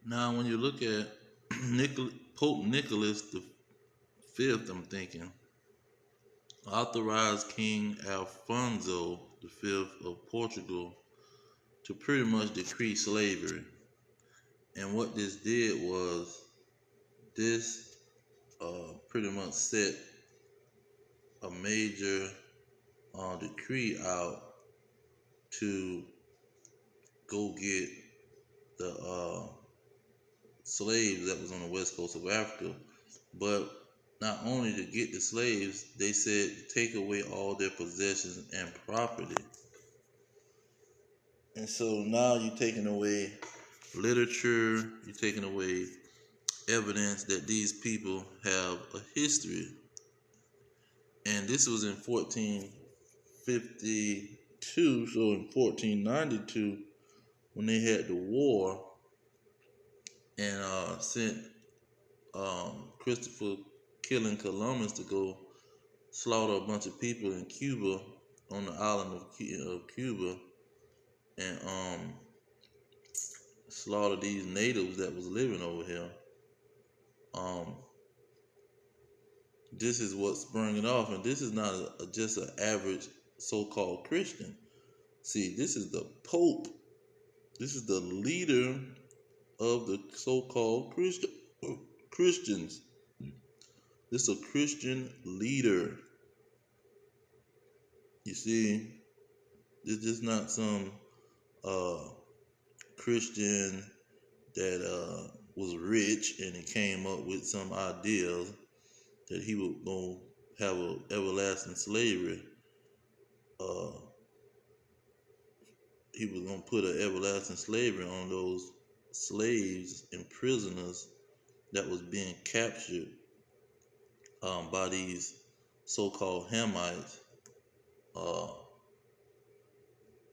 Now, when you look at Pope Nicholas the Fifth, I'm thinking authorized King Alfonso the Fifth of Portugal to pretty much decree slavery. And what this did was this pretty much set a major decree out to go get the slaves that was on the west coast of Africa. But not only to get the slaves, they said to take away all their possessions and property. And so now you're taking away literature, you're taking away evidence that these people have a history. And this was in 1452, so in 1492, when they had the war and sent Christopher killing Columbus to go slaughter a bunch of people in Cuba, on the island of Cuba, and slaughter these natives that was living over here. Um, this is what sprung it off, and this is not just an average so-called Christian. See, this is the Pope. This is the leader of the so-called Christians. This is a Christian leader. You see, this is not some Christian that was rich and he came up with some ideas that he was going to have an everlasting slavery. He was going to put an everlasting slavery on those slaves and prisoners that was being captured by these so-called Hamites uh,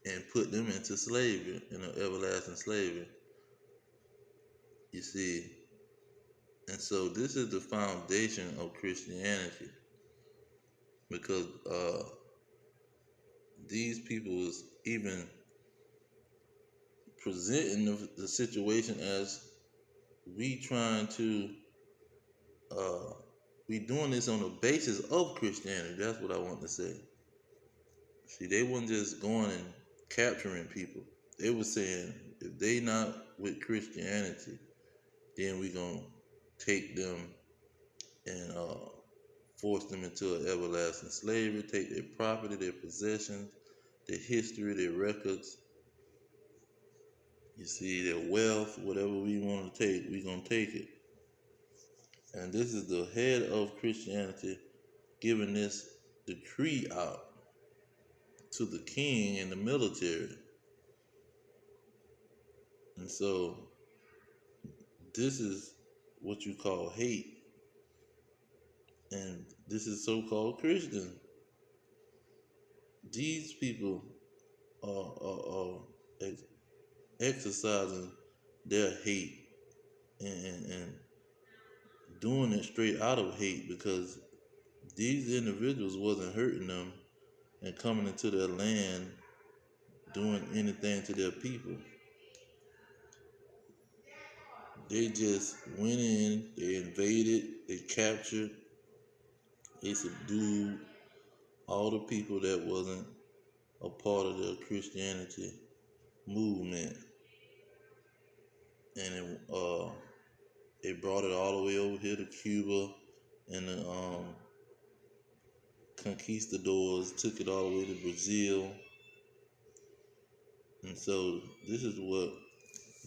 and put them into slavery, in an everlasting slavery. You see, and so this is the foundation of Christianity, because these people is even presenting the situation as we trying to we doing this on the basis of Christianity. That's what I want to say. See, they weren't just going and capturing people. They were saying if they not with Christianity, then we gonna take them and force them into an everlasting slavery, take their property, their possessions, their history, their records. You see, their wealth, whatever we want to take, we're going to take it. And this is the head of Christianity giving this decree out to the king and the military. And so this is what you call hate. And this is so-called Christian. These people are exercising their hate and doing it straight out of hate, because these individuals wasn't hurting them and coming into their land doing anything to their people. They just went in, they invaded, they captured, they subdued all the people that wasn't a part of the Christianity movement. And they brought it all the way over here to Cuba, and the conquistadors took it all the way to Brazil. And so this is what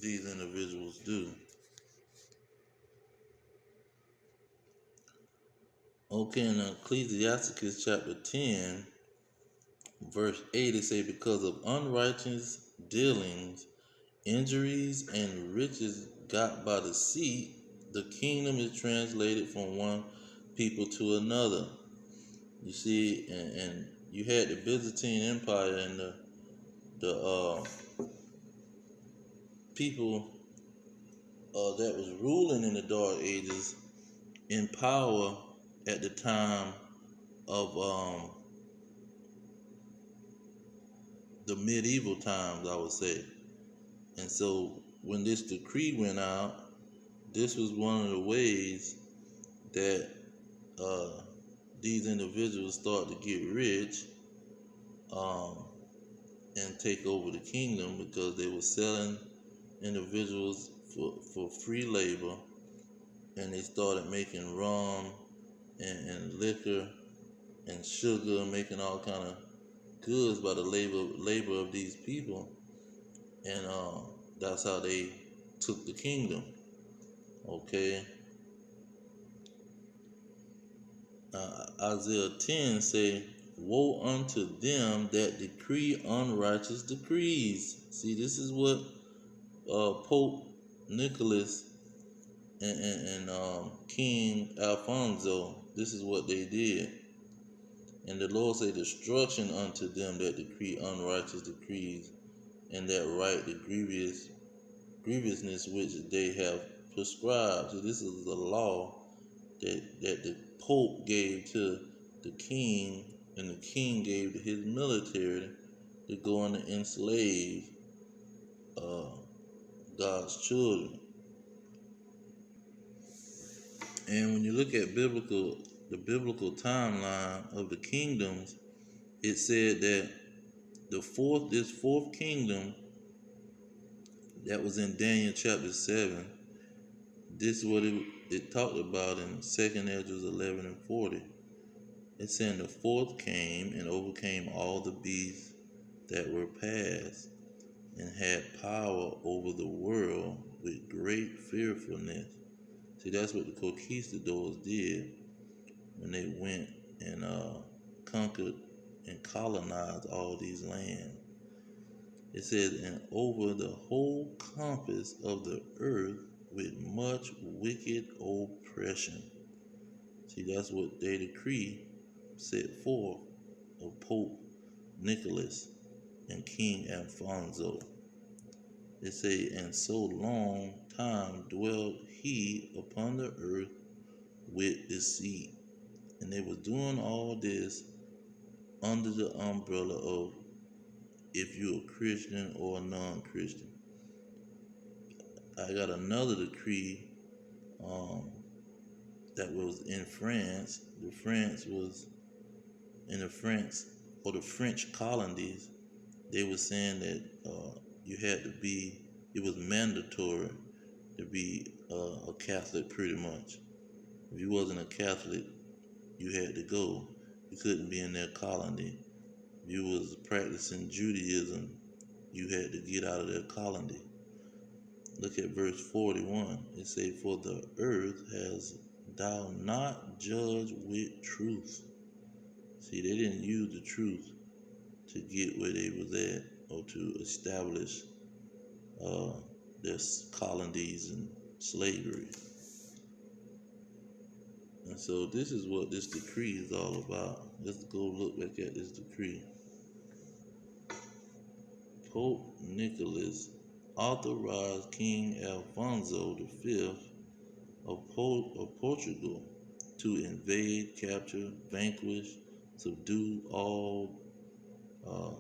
these individuals do. Okay, in Ecclesiasticus chapter 10, verse 8, it say, because of unrighteous dealings, injuries, and riches got by deceit, the kingdom is translated from one people to another. You see, and you had the Byzantine Empire and the people that was ruling in the Dark Ages in power at the time of the medieval times, I would say. And so when this decree went out, this was one of the ways that uh, these individuals start to get rich, um, and take over the kingdom, because they were selling individuals for free labor, and they started making rum and liquor and sugar, making all kind of goods by the labor of these people, and that's how they took the kingdom. Okay. Isaiah 10 say, "Woe unto them that decree unrighteous decrees." See, this is what Pope Nicholas and King Alfonso, this is what they did. And the Lord say, "Destruction unto them that decree unrighteous decrees, and that write the grievousness which they have prescribed." So this is a law that the Pope gave to the king, and the king gave to his military to go and enslave uh, God's children. And when you look at the biblical timeline of the kingdoms, it said that this fourth kingdom that was in Daniel chapter 7, this is what it talked about in 2nd Ezra 11 and 40. It said, "The fourth came and overcame all the beasts that were past, and had power over the world with great fearfulness." See, that's what the conquistadors did when they went and conquered and colonized all these lands. It says, "And over the whole compass of the earth with much wicked oppression." See, that's what their decree set forth of Pope Nicholas and King Alfonso. They say, "And so long time dwelt he upon the earth with deceit." And they was doing all this under the umbrella of, if you're a Christian or a non-Christian. I got another decree that was in France. The France was in the France or the French colonies. They were saying that you had to be, it was mandatory to be a Catholic pretty much. If you wasn't a Catholic, you had to go. You couldn't be in their colony. If you was practicing Judaism, you had to get out of their colony. Look at verse 41. It say, "For the earth has thou not judged with truth." See, they didn't use the truth to get where they was at, or to establish their colonies and slavery. And so this is what this decree is all about. Let's go look back at this decree. Pope Nicholas authorized King Alfonso V of Portugal to invade, capture, vanquish, subdue all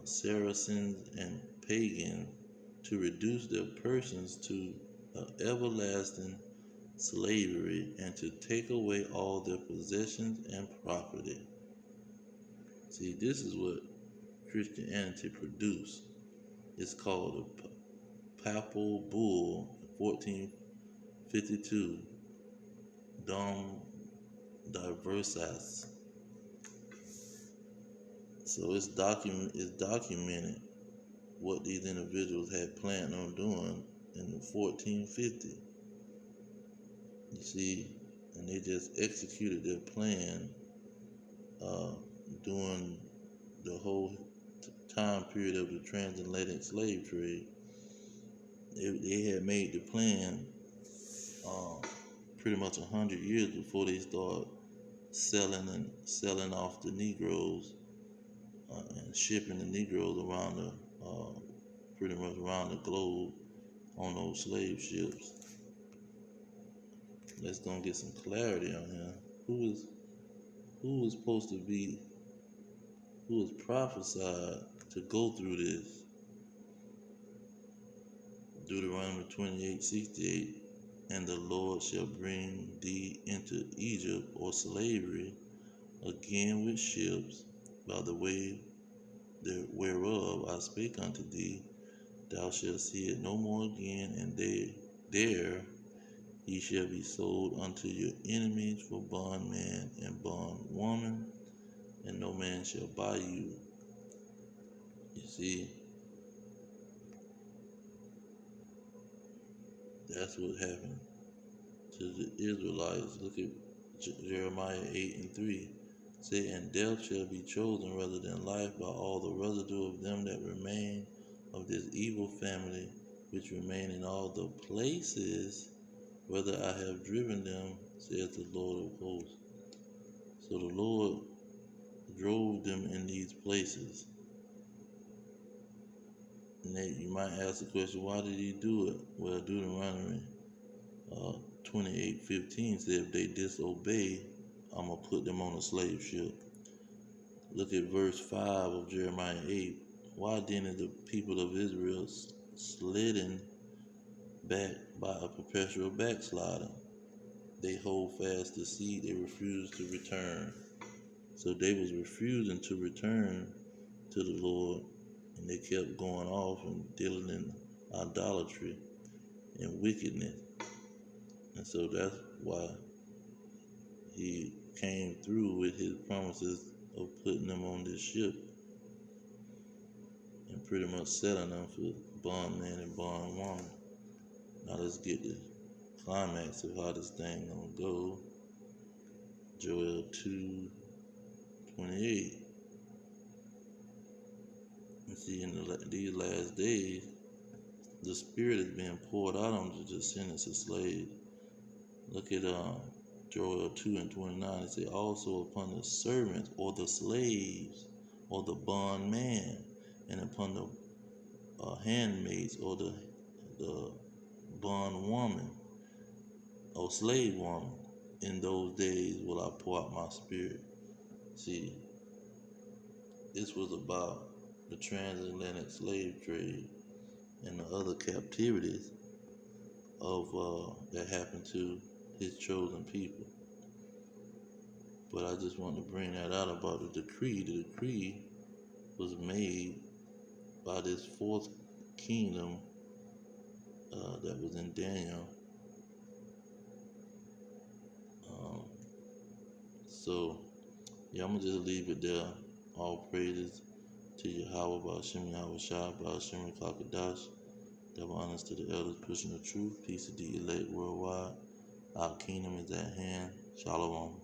Saracens and pagans, to reduce their persons to everlasting slavery, and to take away all their possessions and property. See, this is what Christianity produced. It's called a papal bull, 1452, Dom Diversas. So it's documented what these individuals had planned on doing in the 1450. You see, and they just executed their plan during the whole time period of the transatlantic slave trade. They had made the plan pretty much 100 years before they start selling off the Negroes and shipping the Negroes around pretty much around the globe on those slave ships. Let's go and get some clarity on here. Who was supposed to be, who was prophesied to go through this? Deuteronomy 28:68. And the Lord shall bring thee into Egypt or slavery again with ships by the way whereof I spake unto thee. Thou shalt see it no more again, and there ye shall be sold unto your enemies for bondman and bondwoman, and no man shall buy you. You see, that's what happened to the Israelites. Look at Jeremiah 8:3. Say, and death shall be chosen rather than life by all the residue of them that remain of this evil family, which remain in all the places whither I have driven them, saith the Lord of hosts. So the Lord drove them in these places. And you might ask the question, why did he do it? Well, Deuteronomy 28:15 said, if they disobey, I'm going to put them on a slave ship. Look at verse 5 of Jeremiah 8. Why then is the people of Israel slidden back by a perpetual backslider? They hold fast the seed, they refuse to return. So they was refusing to return to the Lord, and they kept going off and dealing in idolatry and wickedness. And so that's why he came through with his promises of putting them on this ship and pretty much selling them for bondman and bondwoman. Now let's get the climax of how this thing gonna go. Joel 2:28. And see, in these last days, the Spirit is being poured out on the descendants of slaves. Look at Joel 2:29. It says, also upon the servants or the slaves or the bondman, and upon the handmaids or the bondwoman or slave woman, in those days will I pour out my Spirit. See, this was about the transatlantic slave trade and the other captivities of that happened to his chosen people. But I just want to bring that out about the decree. The decree was made by this fourth kingdom that was in Daniel. So, yeah, I'm going to just leave it there. All praises to Yahweh, Ba'ashem Yahweh Shai, Ba'ashem Kakadash. Double honors to the elders pushing the truth. Peace to the elect worldwide. Our kingdom is at hand. Shalom.